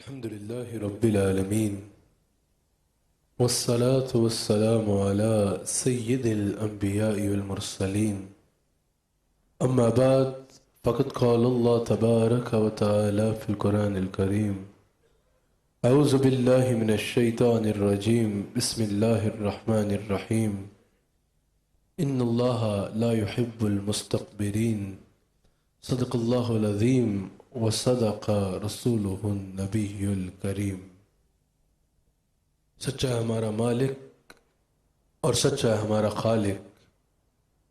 الحمد لله رب العالمين والصلاة والسلام على سيد الأنبياء والمرسلين أما بعد فقد قال الله تبارك وتعالى في القرآن الكريم أعوذ بالله من الشيطان الرجيم بسم الله الرحمن الرحيم إن الله لا يحب المستكبرين صدق الله العظيم وصدق رسوله النبی الکریم۔ سچا ہے ہمارا مالک اور سچا ہے ہمارا خالق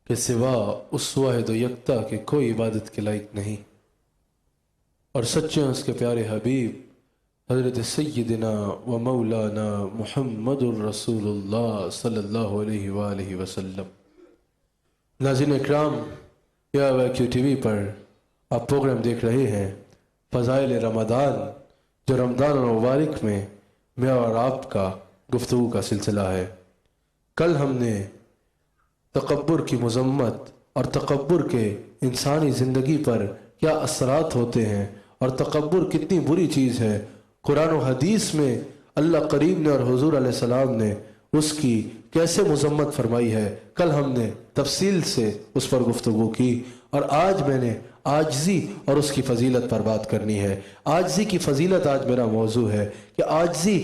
کہ سوا اس واحد و یکتا کے کوئی عبادت کے لائق نہیں، اور سچے ہیں اس کے پیارے حبیب حضرت سیدنا و مولانا محمد الرسول اللہ صلی اللہ علیہ وآلہ وسلم۔ ناظرین اکرام، یا ویکیو ٹی وی پر آپ پروگرام دیکھ رہے ہیں فضائل رمضان، جو رمضان المبارک میں اور آپ کا گفتگو کا سلسلہ ہے۔ کل ہم نے تکبر کی مذمت اور تکبر کے انسانی زندگی پر کیا اثرات ہوتے ہیں اور تکبر کتنی بری چیز ہے، قرآن و حدیث میں اللہ کریم نے اور حضور علیہ السلام نے اس کی کیسے مذمت فرمائی ہے، کل ہم نے تفصیل سے اس پر گفتگو کی، اور آج میں نے عاجزی اور اس کی فضیلت پر بات کرنی ہے۔ عاجزی کی فضیلت آج میرا موضوع ہے کہ عاجزی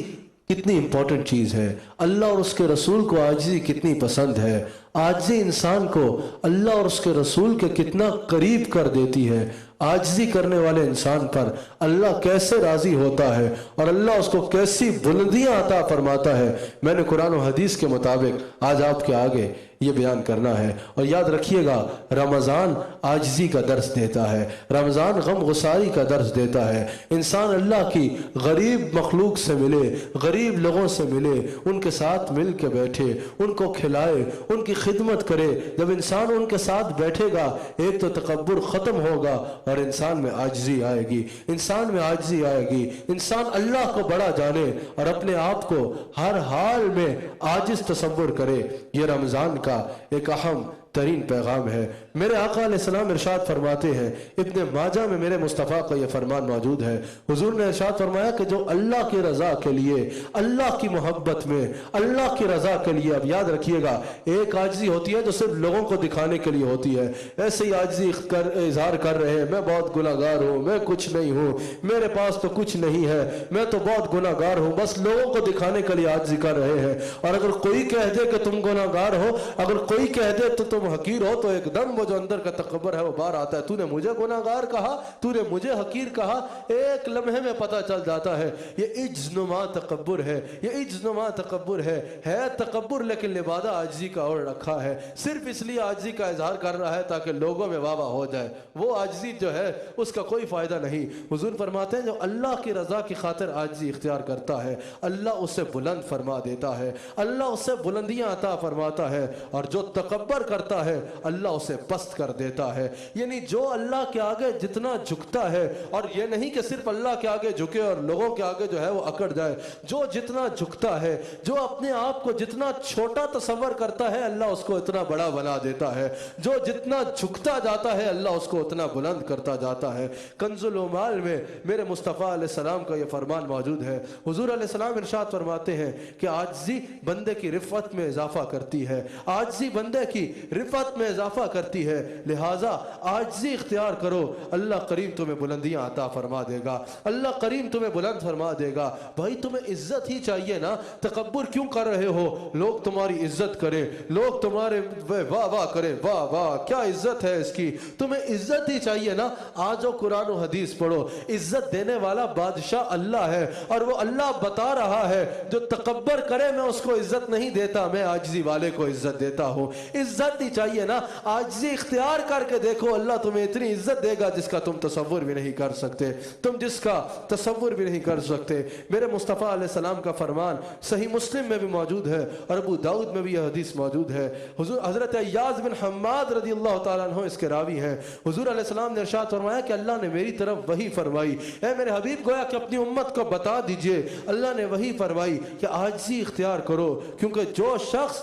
کتنی امپورٹنٹ چیز ہے، اللہ اور اس کے رسول کو عاجزی کتنی پسند ہے، عاجزی انسان کو اللہ اور اس کے رسول کے کتنا قریب کر دیتی ہے، عاجزی کرنے والے انسان پر اللہ کیسے راضی ہوتا ہے اور اللہ اس کو کیسی بلندیاں عطا فرماتا ہے۔ میں نے قرآن و حدیث کے مطابق آج آپ کے آگے یہ بیان کرنا ہے، اور یاد رکھیے گا رمضان عاجزی کا درس دیتا ہے، رمضان غم غساری کا درس دیتا ہے۔ انسان اللہ کی غریب مخلوق سے ملے، غریب لوگوں سے ملے، ان کے ساتھ مل کے بیٹھے، ان کو کھلائے، ان کی خدمت کرے۔ جب انسان ان کے ساتھ بیٹھے گا ایک تو تکبر ختم ہوگا اور انسان میں عاجزی آئے گی، انسان میں عاجزی آئے گی، انسان اللہ کو بڑا جانے اور اپنے آپ کو ہر حال میں عاجز تصور کرے۔ یہ رمضان کا ایک اہم ترین پیغام ہے۔ میرے آقا علیہ السلام ارشاد فرماتے ہیں، ابن ماجہ میں میرے مصطفیٰ کا یہ فرمان موجود ہے، حضور نے ارشاد فرمایا کہ جو اللہ کی رضا کے لیے، اللہ کی محبت میں، اللہ کی رضا کے لیے، اب یاد رکھیے گا ایک عاجزی ہوتی ہے جو صرف لوگوں کو دکھانے کے لیے ہوتی ہے، ایسے ہی عاجزی اظہار کر رہے ہیں، میں بہت گناہگار ہوں، میں کچھ نہیں ہوں، میرے پاس تو کچھ نہیں ہے، میں تو بہت گناہگار ہوں، بس لوگوں کو دکھانے کے لیے عاجزی کر رہے ہیں۔ اور اگر کوئی کہہ دے کہ تم گناہگار ہو، اگر کوئی کہہ دے تو تم حقیر ہو، تو ایک دم وہ جو اندر کا تکبر ہے وہ باہر آتا ہے۔ تو نے مجھے گناہگار کہا، تو نے مجھے حقیر کہا، ایک لمحے میں پتہ چل جاتا ہے یہ عجزنما تکبر ہے، یہ عجزنما تکبر ہے تکبر، لیکن لبادہ عاجزی کا اور رکھا ہے، صرف اس لیے عاجزی کا اظہار کر رہا ہے تاکہ لوگوں میں واہ واہ ہو جائے، وہ عاجزی جو ہے اس کا کوئی فائدہ نہیں۔ حضور فرماتے ہیں جو اللہ کی رضا کی خاطر عاجزی اختیار کرتا ہے اللہ اسے بلند فرما دیتا ہے، اللہ اسے بلندیاں عطا فرماتا ہے، اور جو تکبر کرتا ہے اللہ اسے پست کر دیتا ہے۔ یعنی جو اللہ کے آگے جتنا جھکتا ہے، اور یہ نہیں کہ صرف اللہ کے آگے جھکے اور لوگوں کے آگے جو ہے وہ اکڑ جائے، جو جتنا جھکتا ہے، جو اپنے آپ کو جتنا چھوٹا تصور کرتا ہے اللہ اس کو اتنا بڑا بنا دیتا ہے، جو جتنا جھکتا جاتا ہے اللہ اس کو اتنا بلند کرتا جاتا ہے۔ کنز العمال میں میرے مصطفیٰ علیہ السلام کا یہ فرمان موجود ہے، حضور علیہ السلام ارشاد فرماتے ہیں کہ عاجزی بندے کی رفعت میں اضافہ کرتی ہے، عاجزی بندے کی رفعت میں اضافہ کرتی ہے، لہٰذا عاجزی اختیار کرو، اللہ کریم تمہیں بلندیاں عطا فرما دے گا، اللہ کریم تمہیں بلند فرما دے گا۔ بھائی تمہیں عزت ہی چاہیے نا، تکبر کیوں کر رہے ہو؟ لوگ تمہاری عزت کریں، لوگ تمہارے واہ واہ کریں، واہ واہ کیا عزت ہے اس کی، تمہیں عزت ہی چاہیے نا۔ آج قرآن و حدیث پڑھو، عزت دینے والا بادشاہ اللہ ہے، اور وہ اللہ بتا رہا ہے جو تکبر کرے میں اس کو عزت نہیں دیتا، میں عاجزی والے کو عزت دیتا ہوں۔ عزت ہی چاہیے نا، عاجزی اختیار کر کے دیکھو، اللہ تمہیں اتنی عزت دے گا جس کا تم تصور بھی نہیں کر سکتے، تم جس کا تصور بھی نہیں کر سکتے۔ میرے مصطفیٰ علیہ السلام کا فرمان صحیح مسلم میں بھی موجود ہے اور ابو داؤد میں بھی یہ حدیث موجود ہے۔ حضرت ایاز بن حماد رضی اللہ تعالیٰ عنہ اس کے راوی ہیں، حضور علیہ السلام نے ارشاد فرمایا کہ اللہ نے میری طرف وحی فرمائی، اے میرے حبیب گویا کہ اپنی امت کو بتا دیجئے، اللہ نے وحی فرمائی کہ عاجزی اختیار کرو، کیونکہ جو شخص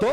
2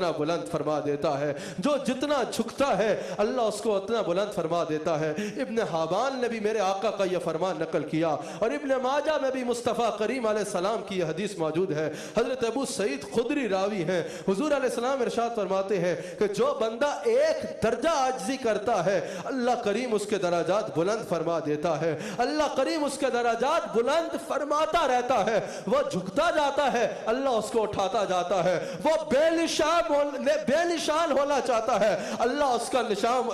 اتنا بلند فرما دیتا ہے، جو جتنا جھکتا ہے اللہ اس کو اتنا بلند فرما دیتا ہے۔ ابن حابان نے بھی میرے آقا کا یہ فرمان نقل کیا، اور ابن ماجہ میں بھی مصطفیٰ کریم علیہ السلام کی یہ حدیث موجود ہے۔ حضرت ابو سعید خدری راوی ہیں، حضور علیہ السلام ارشاد فرماتے ہیں کہ جو بندہ ایک درجہ عاجزی کرتا ہے اللہ کریم اس کے درجات بلند فرما دیتا ہے، اللہ کریم اس کے درجات بلند فرماتا رہتا ہے۔ وہ جھکتا جاتا ہے اللہ اس کو اٹھاتا جاتا ہے، وہ بے نشان ہونا چاہتا ہے اللہ اس کا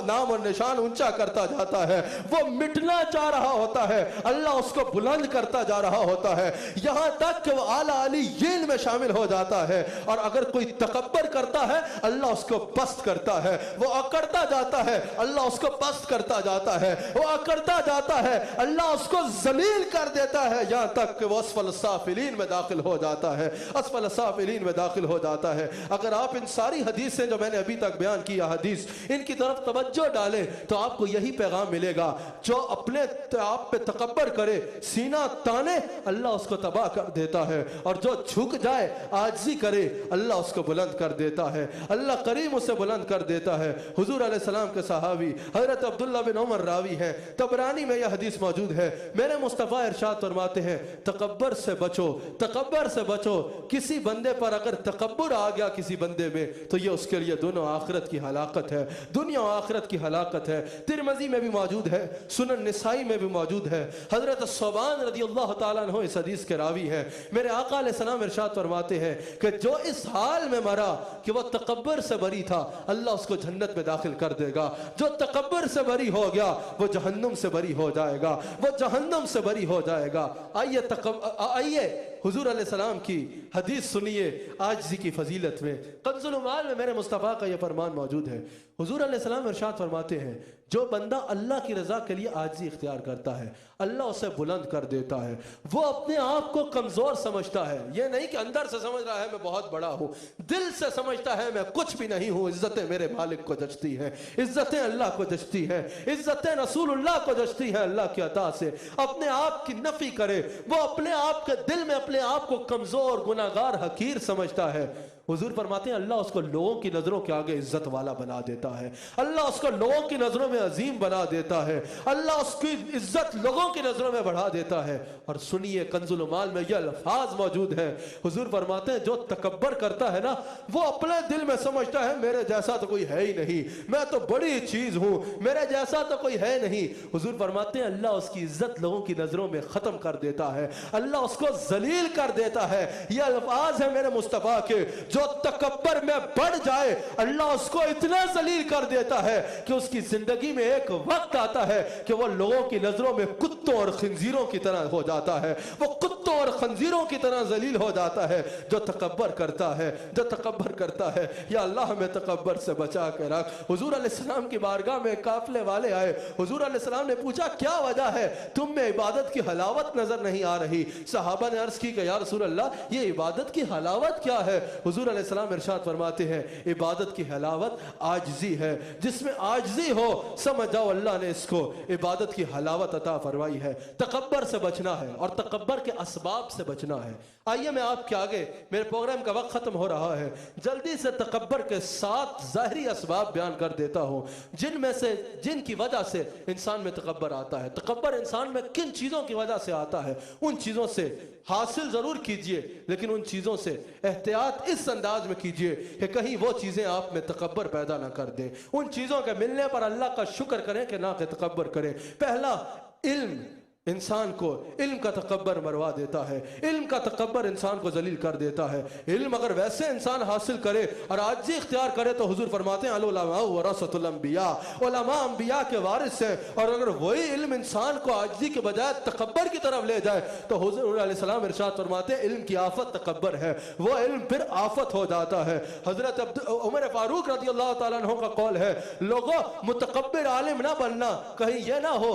نام اور نشان اونچا کرتا جاتا ہے، وہ مٹنا چاہ رہا ہوتا ہے اللہ اس کو بلند کرتا جا رہا ہوتا ہے، یہاں تک کہ وہ اعلیٰ علیین میں شامل ہو جاتا ہے۔ اور اگر کوئی تکبر کرتا ہے اللہ اس کو پست کرتا ہے، وہ اکڑتا جاتا ہے اللہ اس کو پست کرتا جاتا ہے، وہ اکڑتا جاتا ہے اللہ اس کو ذلیل کر دیتا ہے، یہاں تک کہ وہ اسفل السافلین میں داخل ہو جاتا ہے، اسفل السافلین میں داخل ہو جاتا ہے۔ اگر آپ ان ساری حدیثیں جو میں نے ابھی تک بیان کیا حدیث، ان کی طرف توجہ ڈالیں تو آپ کو یہی پیغام ملے گا، جو اپنے آپ پہ تکبر کرے، سینہ تانے، اللہ اس کو تباہ کر دیتا ہے، اور جو جھک جائے عاجزی کرے اللہ اس کو بلند کر دیتا ہے، اللہ کریم اسے بلند کر دیتا ہے۔ حضور علیہ السلام کے صحابی حضرت عبداللہ بن عمر راوی ہیں، طبرانی میں یہ حدیث موجود ہے، میرے مصطفیٰ ارشاد فرماتے ہیں تکبر سے بچو، تکبر سے بچو۔ کسی بندے پر اگر تکبر آ گیا کسی بندے میں تو یہ اس کے لیے دونوں آخرت کی ہلاکت ہے، دنیا و آخرت کی ہلاکت ہے۔ ترمذی میں بھی موجود ہے، سنن نسائی میں بھی موجود ہے۔ حضرت ثوبان رضی اللہ تعالیٰ عنہ اس حدیث کے راوی ہے، میرے آقا علیہ السلام ارشاد فرماتے ہیں کہ جو اس حال میں مرا کہ وہ تکبر سے بری تھا اللہ اس کو جنت میں داخل کر دے گا، جو تکبر سے بری ہو گیا وہ جہنم سے بری ہو جائے گا، وہ جہنم سے بری ہو جائے گا۔ آئیے حضور علیہ السلام کی حدیث سنیے عاجزی کی فضیلت میں۔ کنز العمال میں میرے مصطفیٰ کا یہ فرمان موجود ہے، حضور علیہ السلام ارشاد فرماتے ہیں جو بندہ اللہ کی رضا کے لیے عاجزی اختیار کرتا ہے اللہ اسے بلند کر دیتا ہے۔ وہ اپنے آپ کو کمزور سمجھتا ہے، یہ نہیں کہ اندر سے سمجھ رہا ہے میں بہت بڑا ہوں، دل سے سمجھتا ہے میں کچھ بھی نہیں ہوں، عزتیں میرے مالک کو جچتی ہیں، عزتیں اللہ کو جچتی ہیں، عزتیں رسول اللہ کو جچتی ہیں اللہ کی عطا سے۔ اپنے آپ کی نفی کرے، وہ اپنے آپ کے دل میں اپنے آپ کو کمزور، گناہگار، حقیر سمجھتا ہے۔ حضور فرماتے ہیں اللہ اس کو لوگوں کی نظروں کے آگے عزت والا بنا دیتا ہے، اللہ اس کو لوگوں کی نظروں میں عظیم بنا دیتا ہے، اللہ اس کی عزت لوگوں کی نظروں میں بڑھا دیتا ہے۔ اور سنیے کنز العمال میں یہ الفاظ موجود ہیں، حضور فرماتے ہیں جو تکبر کرتا ہے نا وہ اپنے دل میں سمجھتا ہے میرے جیسا تو کوئی ہے ہی نہیں، میں تو بڑی چیز ہوں، میرے جیسا تو کوئی ہے نہیں۔ حضور فرماتے ہیں اللہ اس کی عزت لوگوں کی نظروں میں ختم کر دیتا ہے، اللہ اس کو ذلیل کر دیتا ہے۔ یہ الفاظ ہیں میرے مصطفیٰ کے، جو تکبر میں بڑھ جائے اللہ اس کو اتنا ذلیل کر دیتا ہے کہ اس کی زندگی میں ایک وقت آتا ہے کہ وہ لوگوں کی نظروں میں کتوں اور خنزیروں کی طرح ہو جاتا ہے، وہ کتوں اور خنزیروں کی طرح ذلیل ہو جاتا ہے جو تکبر کرتا ہے، جو تکبر کرتا ہے۔ یا اللہ ہمیں تکبر سے بچا کے رکھ۔ حضور علیہ السلام کی بارگاہ میں قافلے والے آئے، حضور علیہ السلام نے پوچھا کیا وجہ ہے تم میں عبادت کی حلاوت نظر نہیں آ رہی؟ صحابہ نے عرض کی کہ یا رسول اللہ یہ عبادت کی حلاوت کیا ہے؟ حضور علیہ السلام ارشاد فرماتے ہیں عبادت کی حلاوت عاجزی ہے، جس میں عاجزی ہو سمجھ جاؤ اللہ نے اس کو عبادت کی حلاوت عطا فرمائی ہے۔ تکبر سے بچنا ہے اور تکبر کے اسباب سے بچنا ہے۔ آئیے میں آپ کے آگے، میرے پروگرام کا وقت ختم ہو رہا ہے، جلدی سے تکبر کے 7 ظاہری اسباب بیان کر دیتا ہوں جن کی وجہ سے انسان میں تکبر آتا ہے۔ تکبر انسان میں کن چیزوں کی وجہ سے آتا ہے؟ ان چیزوں سے حاصل ضرور کیجئے لیکن ان چیزوں سے احتیاط اس انداز میں کیجئے کہ کہیں وہ چیزیں آپ میں تکبر پیدا نہ کر دیں۔ ان چیزوں کے ملنے پر اللہ کا شکر کریں کہ نہ کہ تکبر کریں۔ پہلا، علم انسان کو علم کا تکبر مروا دیتا ہے، علم کا تکبر انسان کو ذلیل کر دیتا ہے۔ علم اگر ویسے انسان حاصل کرے اور عاجزی اختیار کرے تو حضور فرماتے ہیں العلماء ورثۃ الانبیاء، علماء انبیاء کے وارث ہیں، اور اگر وہی علم انسان کو عاجزی کے بجائے تکبر کی طرف لے جائے تو حضور علیہ السلام ارشاد فرماتے ہیں علم کی آفت تکبر ہے، وہ علم پھر آفت ہو جاتا ہے۔ حضرت عمر فاروق رضی اللہ تعالیٰ عنہ کا قول ہے لوگوں متکبر عالم نہ بننا، کہیں یہ نہ ہو